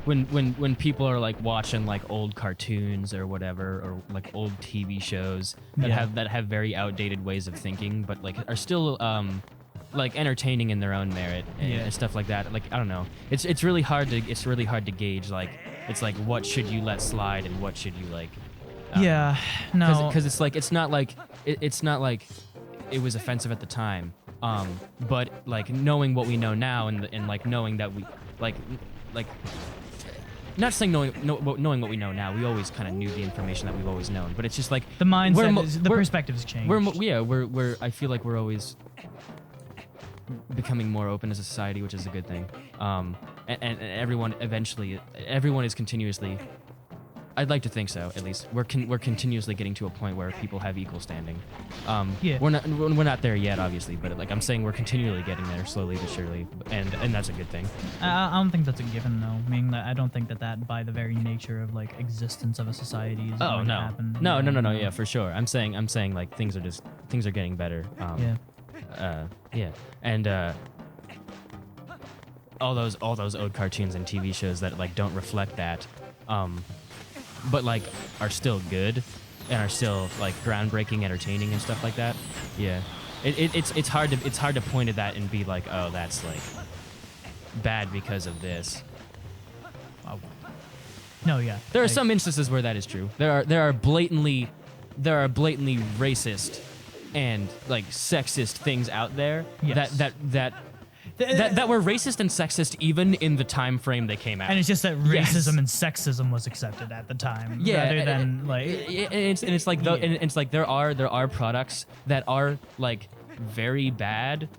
when people are like watching like old cartoons or whatever, or like old TV shows that have very outdated ways of thinking, but like are still like entertaining in their own merit and stuff like that. Like I don't know, it's really hard to gauge. Like it's like what should you let slide and what should you like. Because it's not like it was offensive at the time. But like knowing what we know now and like knowing that we like not saying knowing what we know now, we always kind of knew the information that we've always known. But it's just like the mindset, the perspective's changed. We're I feel like we're always becoming more open as a society, which is a good thing. And everyone is continuously. I'd like to think so, at least. We're continuously getting to a point where people have equal standing. We're not there yet, obviously, but like I'm saying, we're continually getting there, slowly but surely, and that's a good thing. I don't think that's a given, though. I mean, I don't think that by the very nature of like existence of a society is going to happen. No. Yeah, for sure. I'm saying like things are getting better. And all those old cartoons and TV shows that like don't reflect that. But like are still good and are still like groundbreaking, entertaining and stuff like that. Yeah, it's hard to point at that and be like, oh, that's like bad because of this. Oh. No, yeah. There are some instances where that is true. There are blatantly racist and like sexist things out there that were racist and sexist even in the time frame they came out. And it's just that racism and sexism was accepted at the time, rather than like. It's like there are products that are like very bad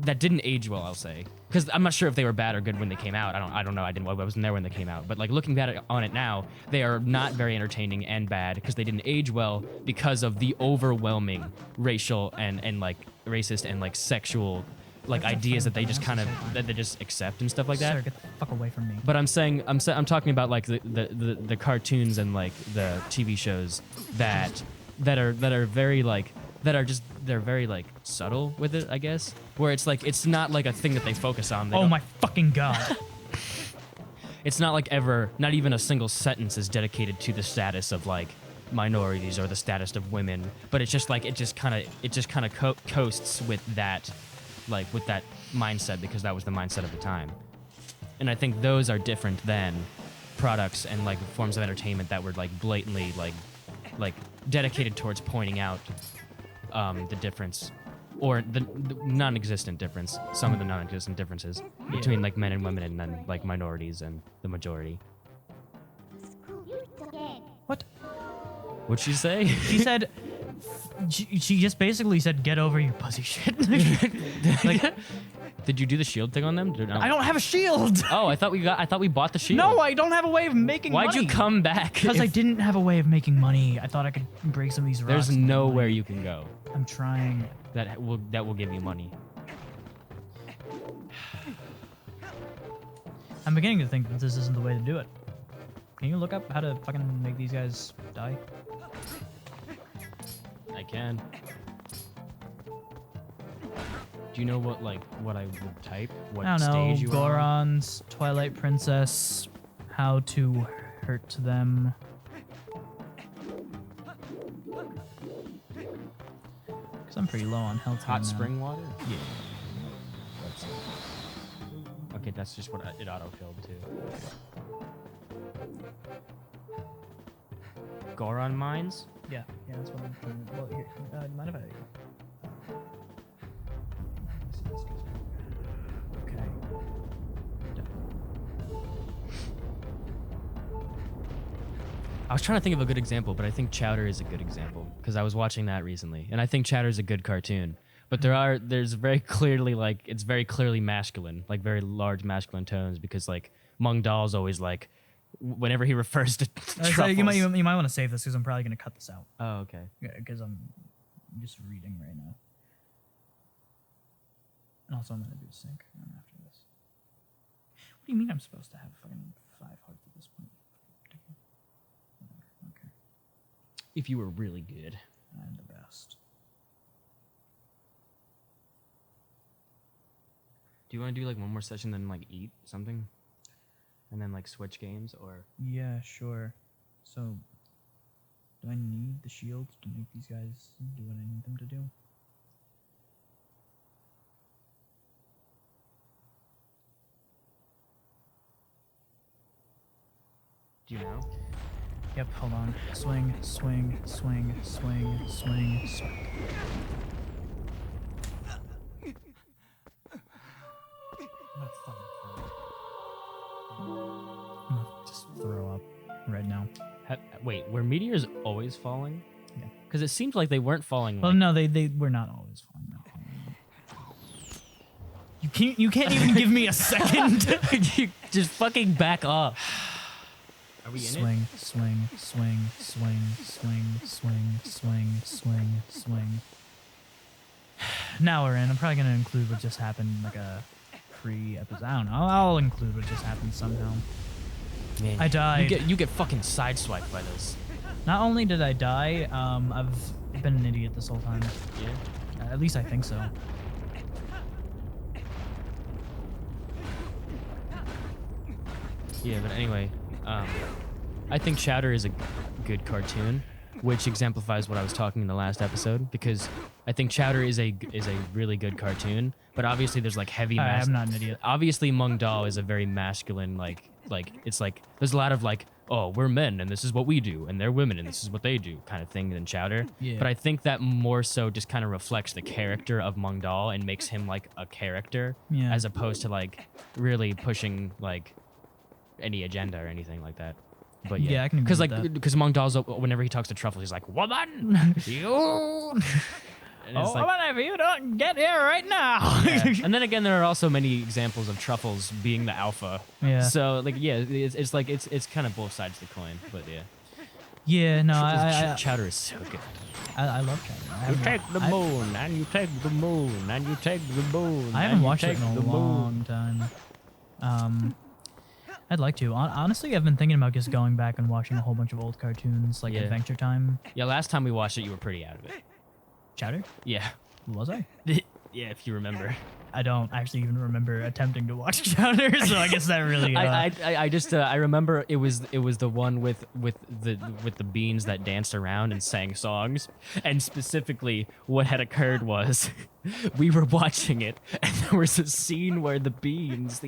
that didn't age well. I'll say, because I'm not sure if they were bad or good when they came out. I don't know. I wasn't there when they came out. But like looking back on it now, they are not very entertaining and bad because they didn't age well because of the overwhelming racial and like racist and like sexual. Like ideas that they just kind of that they just accept and stuff like that. Sir, get the fuck away from me. But I'm talking about like the cartoons and like the TV shows that are very like they're very like subtle with it, I guess. Where it's like it's not like a thing that they focus on. Oh my fucking god. It's not like not even a single sentence is dedicated to the status of like minorities or the status of women. But it's just like it just kind of coasts with that. Like with that mindset, because that was the mindset of the time. And I think those are different than products and like forms of entertainment that were like blatantly like dedicated towards pointing out the difference or the non-existent difference, some of the non-existent differences between like men and women and then like minorities and the majority. What? What'd she say? She said she just basically said, "Get over your pussy shit." Like, did you do the shield thing on them? No? I don't have a shield. Oh, I thought we bought the shield. No, I don't have a way of making money. Why'd you come back? Because I didn't have a way of making money. I thought I could break some of these rocks. There's nowhere you can go. I'm trying. That will give you money. I'm beginning to think that this isn't the way to do it. Can you look up how to fucking make these guys die? I can. Do you know what I would type? What I don't know. Stage you are on? Gorons, Twilight Princess, how to hurt them. Because I'm pretty low on health. Hot spring water? Yeah. Okay, that's just what it auto-filled too. Goron mines? Yeah, that's what I'm trying to. Well, here, mind if I? Okay. I was trying to think of a good example, but I think Chowder is a good example because I was watching that recently, and I think Chowder is a good cartoon. But there's very clearly it's very clearly masculine, like very large masculine tones, because like Mung Dahl's always like. Whenever he refers to truffles. So you might want to save this because I'm probably going to cut this out. Oh, okay. Yeah, because I'm just reading right now. And also I'm going to do sync after this. What do you mean I'm supposed to have fucking 5 hearts at this point? Okay. If you were really good. I'm the best. Do you want to do like one more session then like eat something? and then like switch games, or Yeah, sure. So, do I need the shield to make these guys do what I need them to do? do you know? Yep, hold on. Swing, swing, swing, swing, swing, swing. I'm gonna just throw up right now. Wait, were meteors always falling? Yeah. Because it seems like they weren't falling. Well, like, no, they were not always falling. No. You can't even give me a second. You just fucking back off. Are we in it? Swing, swing, swing, swing, swing, swing, swing, swing, swing. Now we're in. I'm probably gonna include what just happened, like a pre-episode. I don't know. I'll include what just happened somehow. Man, I died. You get fucking sideswiped by this. Not only did I die, I've been an idiot this whole time. Yeah. At least I think so. Yeah, but anyway, I think Chowder is a good cartoon, which exemplifies what I was talking in the last episode, because I think Chowder is a really good cartoon, but obviously there's like heavy. I'm not an idiot. Obviously, Mung Dal is a very masculine, like it's like there's a lot of like, oh, we're men and this is what we do, and they're women and this is what they do, kind of thing in Chowder. Yeah. But I think that more so just kind of reflects the character of Mung Dal and makes him like a character, Yeah. as opposed to like really pushing like any agenda or anything like that. But yeah, Yeah, I can agree because with like that. because Mung Dal's whenever he talks to Truffles, he's like, woman, you. And it's like- whatever, you don't get here right now. yeah. And then again, there are also many examples of Truffles being the alpha. Yeah. So like, yeah, it's like it's kind of both sides of the coin. But yeah, Yeah, no, I Chowder is so good. I love Chowder. You take the moon, and you take the moon, and you take the moon. I and haven't you watched it take in a the moon. long time. I'd like to. Honestly, I've been thinking about just going back and watching a whole bunch of old cartoons, like Yeah. Adventure Time. Yeah, last time we watched it, you were pretty out of it. Chowder? Yeah, Was I? yeah, if you remember. I don't actually even remember attempting to watch Chowder, so I guess that really. I just I remember it was the one with the beans that danced around and sang songs, and specifically what had occurred was we were watching it and there was a scene where the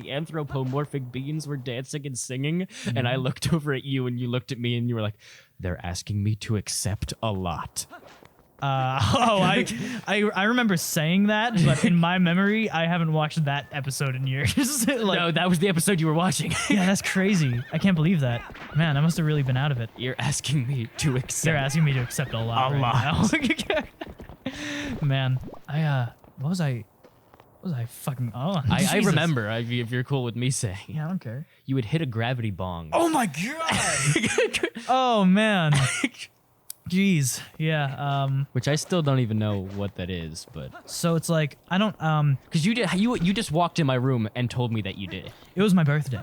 anthropomorphic beans were dancing and singing, and I looked over at you and you looked at me and you were like, they're asking me to accept a lot. I remember saying that, but in my memory, I haven't watched that episode in years. Like, No, that was the episode you were watching. yeah, that's crazy. I can't believe that. Man, I must have really been out of it. You're asking me to accept. They're asking me to accept a lot. A right now. Man, what was I fucking on? I Jesus. remember, if you're cool with me saying, Yeah, I don't care. you would hit a gravity bong. Oh my god. Oh man. Jeez. Yeah. Which I still don't even know what that is, but So it's like I don't. because you just walked in my room and told me that you did. It was my birthday.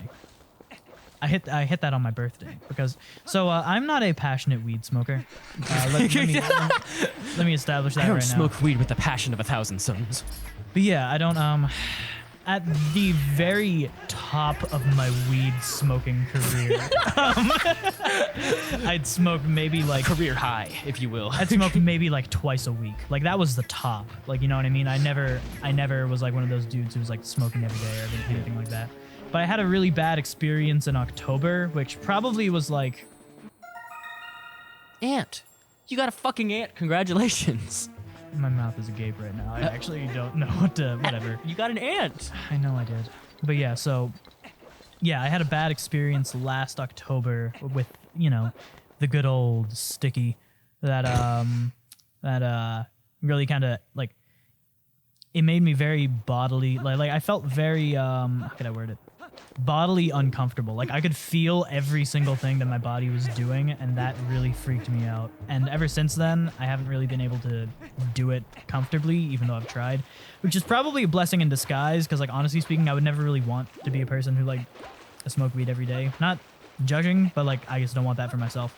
I hit that on my birthday because I'm not a passionate weed smoker. Let me establish that I don't right smoke now. weed with the passion of 1,000 suns. But yeah, I don't. At the very top of my weed smoking career, I'd smoke maybe like Career high, if you will. I'd smoke maybe like twice a week. Like that was the top. Like, you know what I mean? I never was like one of those dudes who was like smoking every day or anything like that. But I had a really bad experience in October, which probably was like, Ant. You got a fucking ant. Congratulations. my mouth is agape right now. I actually don't know what to, whatever. You got an ant. I know I did. But yeah, I had a bad experience last October with, the good old sticky that really kind of like, it made me very bodily, like I felt very, how could I word it? Bodily uncomfortable. Like I could feel every single thing that my body was doing, and that really freaked me out. And ever since then, I haven't really been able to do it comfortably, even though I've tried, which is probably a blessing in disguise. Because, like, honestly speaking, I would never really want to be a person who like smoke weed every day. Not judging, but like I just don't want that for myself.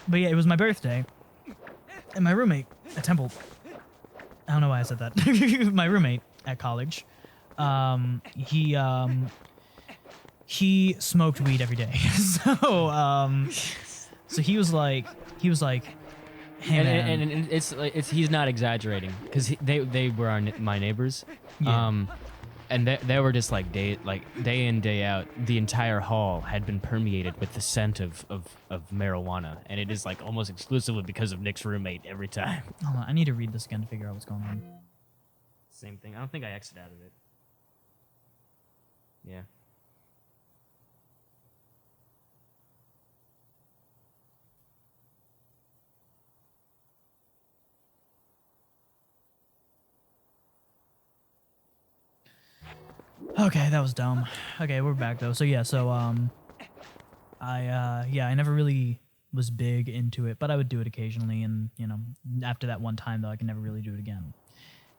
But yeah, it was my birthday, and my roommate at Temple. I don't know why I said that. My roommate at college. He he smoked weed every day. So he was like, hey man. And it's he's not exaggerating because they were my neighbors. Yeah. And they were just like day in, day out, the entire hall had been permeated with the scent of marijuana. And it is like almost exclusively because of Nick's roommate every time. Hold on, I need to read this again to figure out what's going on. Same thing. I don't think I exited out of it. Yeah. Okay, that was dumb. Okay, we're back though. So yeah, I never really was big into it, but I would do it occasionally, and after that one time though, I could never really do it again.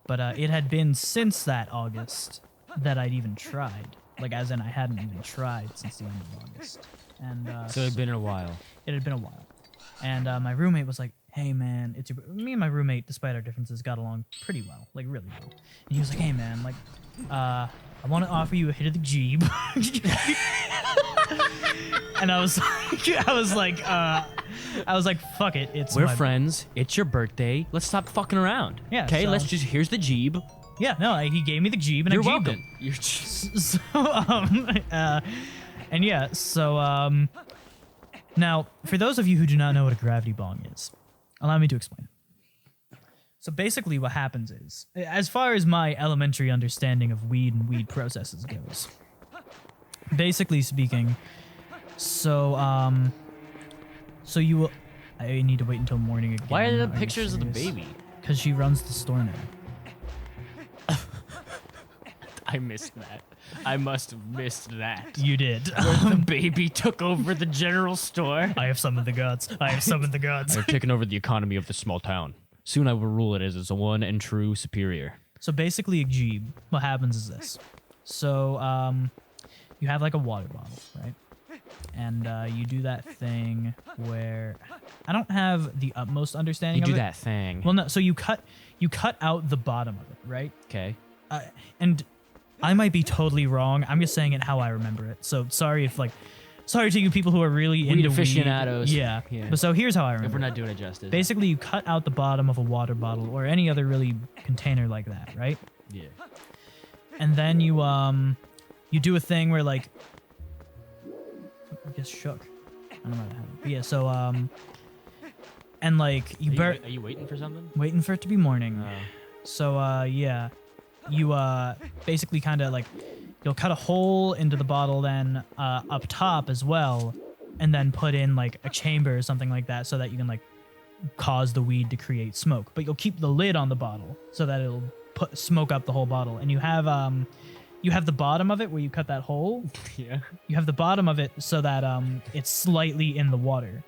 But it had been since that August that I'd even tried. Like, as in I hadn't even tried since the end of August. And So it had been a while. It had been a while. And my roommate was like, hey man, me and my roommate, despite our differences, got along pretty well, like really well. And he was like, hey man, like, I want to offer you a hit of the jeeb. And I was like, fuck it. We're friends. It's your birthday. Let's stop fucking around. Yeah, Okay, so- here's the jeeb. Yeah, no, he gave me the jeeb and You're I jeebed welcome. him. And yeah, so now for those of you who do not know what a gravity bong is, allow me to explain. So basically what happens is, as far as my elementary understanding of weed and weed processes goes, basically speaking, so you will, I need to wait until morning again. Why are there you pictures of the serious? baby? Because she runs the store now. I missed that. I must have missed that. You did. The baby took over the general store. I have summoned the gods. I have summoned the gods. They're taking over the economy of the small town. Soon I will rule it as its one and true superior. So basically, a jeeb, what happens is this. So you have like a water bottle, right? And you do that thing where I don't have the utmost understanding You of do it. that thing. Well, no. So you cut out the bottom of it, right? Okay. And I might be totally wrong. I'm just saying it how I remember it. So sorry to you people who are really Weed into aficionados. Weed. Yeah. Yeah. But so here's how I remember. If we're it. not doing it justice. Basically, you cut out the bottom of a water bottle or any other really container like that, right? Yeah. And then you do a thing where like I guess shook. I don't know what happened. But yeah, so and like Are you waiting for something? waiting for it to be morning. Oh. So yeah. You basically kind of like you'll cut a hole into the bottle then up top as well, and then put in like a chamber or something like that so that you can like cause the weed to create smoke. But you'll keep the lid on the bottle so that it'll put smoke up the whole bottle. And you have the bottom of it where you cut that hole. Yeah. You have the bottom of it so that it's slightly in the water,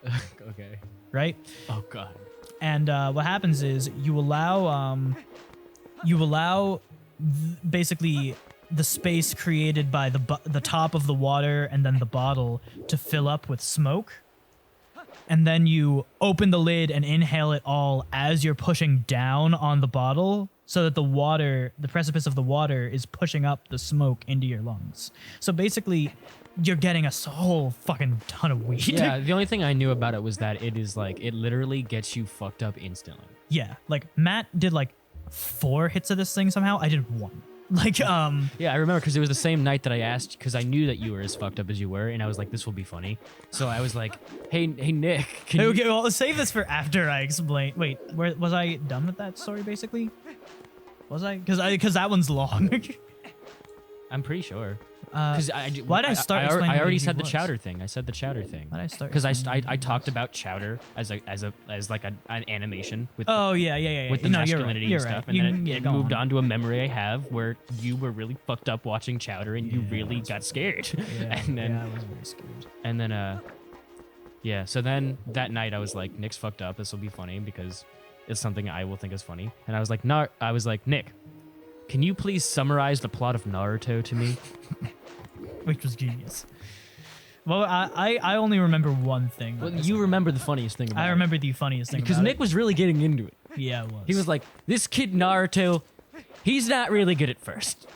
Okay. right? Oh god. And what happens is you allow basically the space created by the top of the water and then the bottle to fill up with smoke. And then you open the lid and inhale it all as you're pushing down on the bottle so that the precipice of the water is pushing up the smoke into your lungs. So basically, you're getting a whole fucking ton of weed. Yeah, the only thing I knew about it was that it is like, it literally gets you fucked up instantly. Yeah, like Matt did like 4 hits of this thing somehow. I did 1. Like, Yeah, I remember because it was the same night that I asked, because I knew that you were as fucked up as you were, and I was like, this will be funny. So I was like, hey Nick, can you... Okay, well, save this for after I explain. Wait, was I done with that story, basically? Was I? Because that one's long. I'm pretty sure. Why did I start I explaining already what he said the was? chowder thing. I said the chowder thing. Why did I start Because explaining I what he talked was? about chowder as like an animation with Oh, yeah. with the No, masculinity you're and right. stuff, and You then can- yeah, it go moved on to a memory I have where you were really fucked up watching chowder and you Yeah, really that's got scared. Yeah, and then I was very scared. and then yeah. So then that night I was like, Nick's fucked up. This will be funny because it's something I will think is funny. And I was like, Nick, can you please summarize the plot of Naruto to me? Which was genius. Well, I only remember one thing. Well, that I you said. remember the funniest thing about I it. remember the funniest thing Because about Nick was really getting into it. it. Yeah, it was. He was like, this kid Naruto, he's not really good at first.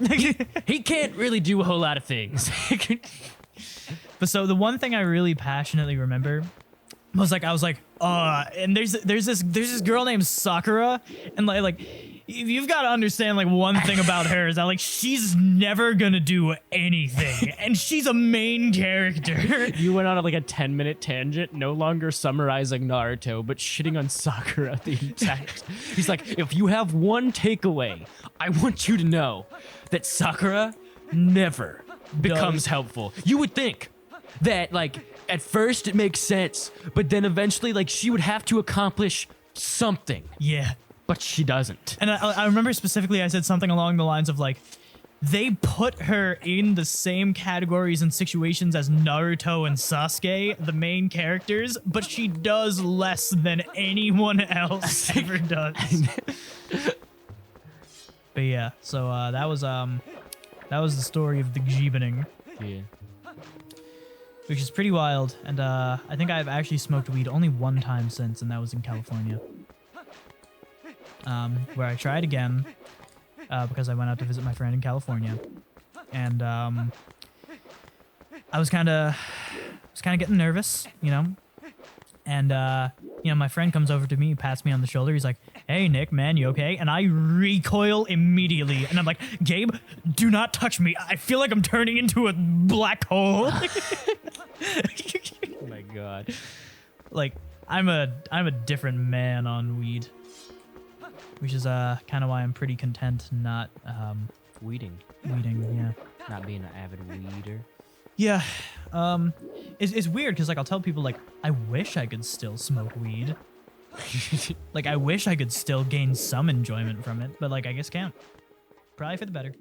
He can't really do a whole lot of things. But so the one thing I really passionately remember was like, I was like, and there's this girl named Sakura, and like you've got to understand like one thing about her is that like she's never gonna do anything, and she's a main character. You went on like a 10-minute tangent, no longer summarizing Naruto, but shitting on Sakura the exact. He's like, if you have one takeaway, I want you to know that Sakura never becomes helpful. You would think that like at first it makes sense, but then eventually like she would have to accomplish something. Yeah. But she doesn't. And I remember specifically I said something along the lines of like, they put her in the same categories and situations as Naruto and Sasuke, the main characters, but she does less than anyone else ever does. But yeah, so that was the story of the Gibening, Yeah. which is pretty wild. And I think I've actually smoked weed only one time since, and that was in California. Where I tried again because I went out to visit my friend in California, and I was kind of getting nervous, you know. And my friend comes over to me, pats me on the shoulder. He's like, "Hey, Nick, man, you okay?" And I recoil immediately, and I'm like, "Gabe, do not touch me. I feel like I'm turning into a black hole." Oh my god. Like I'm a different man on weed. Which is kind of why I'm pretty content not Weeding. yeah. Not being an avid weeder. Yeah. It's weird because like I'll tell people like I wish I could still smoke weed. Like I wish I could still gain some enjoyment from it, but like I guess can't. Probably for the better.